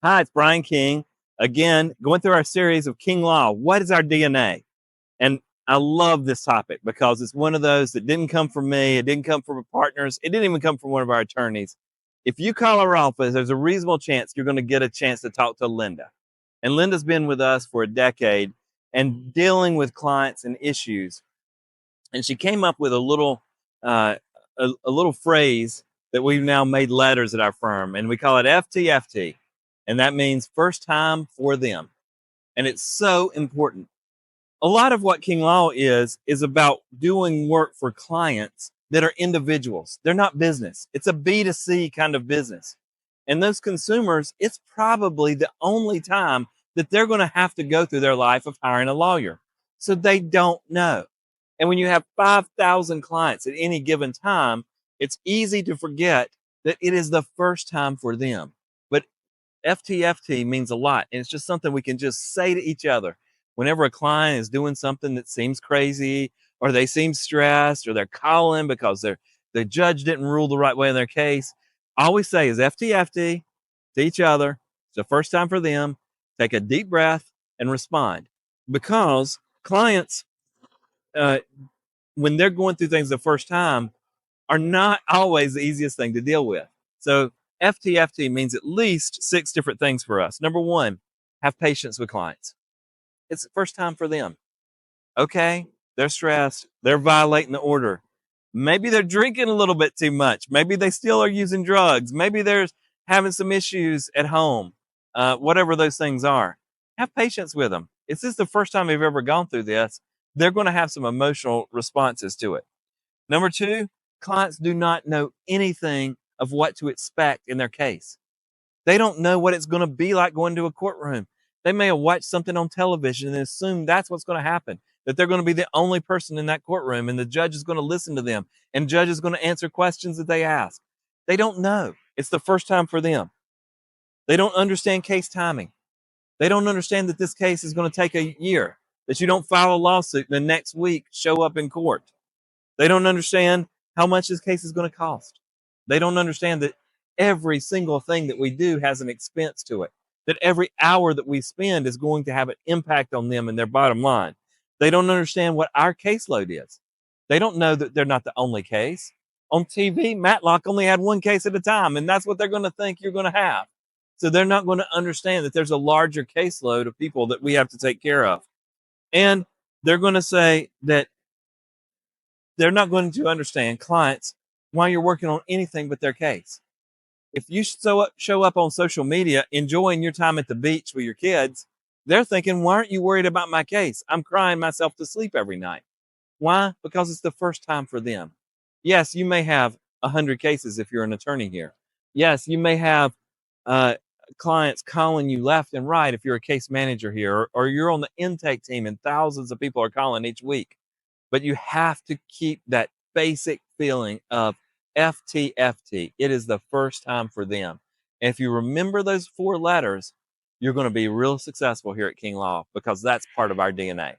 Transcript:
Hi, it's Brian King. Again, going through our series of King Law. What is our DNA? And I love this topic because it's one of those that didn't come from me. It didn't come from our partners. It didn't even come from one of our attorneys. If you call our office, there's a reasonable chance you're going to get a chance to talk to Linda. And Linda's been with us for a decade and dealing with clients and issues. And she came up with uh, a little phrase that we've now made letters at our firm, and we call it FTFT, and that means first time for them. And it's so important. A lot of what King Law is about doing work for clients that are individuals. They're not business. It's a B2C kind of business. And those consumers, it's probably the only time that they're going to have to go through their life of hiring a lawyer. So they don't know. And when you have 5,000 clients at any given time, it's easy to forget that it is the first time for them. But FTFT means a lot. And it's just something we can just say to each other. Whenever a client is doing something that seems crazy, or they seem stressed, or they're calling because the judge didn't rule the right way in their case, all we say is FTFT to each other. It's the first time for them. Take a deep breath and respond. Because clients, uh, when they're going through things the first time, are not always the easiest thing to deal with. So FTFT means at least 6 different things for us. Number one, have patience with clients. It's the first time for them. Okay, they're stressed. They're violating the order. Maybe they're drinking a little bit too much. Maybe they still are using drugs. Maybe they're having some issues at home. Whatever those things are, have patience with them. If this is the first time they've ever gone through this, they're going to have some emotional responses to it. Number two, clients do not know anything of what to expect in their case. They don't know what it's going to be like going to a courtroom. They may have watched something on television and assume that's what's going to happen, that they're going to be the only person in that courtroom and the judge is going to listen to them and judge is going to answer questions that they ask. They don't know. It's the first time for them. They don't understand case timing. They don't understand that this case is going to take a year, that you don't file a lawsuit and the next week show up in court. They don't understand how much this case is going to cost. They don't understand that every single thing that we do has an expense to it, that every hour that we spend is going to have an impact on them and their bottom line. They don't understand what our caseload is. They don't know that they're not the only case. On TV, Matlock only had one case at a time, and that's what they're going to think you're going to have. So they're not going to understand that there's a larger caseload of people that we have to take care of. And they're going to say that they're not going to understand clients while you're working on anything but their case. If you show up on social media enjoying your time at the beach with your kids, they're thinking, why aren't you worried about my case? I'm crying myself to sleep every night. Why? Because it's the first time for them. Yes, you may have 100 cases if you're an attorney here. Yes, you may have uh, clients calling you left and right if you're a case manager here, or you're on the intake team and thousands of people are calling each week. But you have to keep that basic feeling of FTFT. It is the first time for them. And if you remember those 4 letters, you're going to be real successful here at King Law because that's part of our DNA.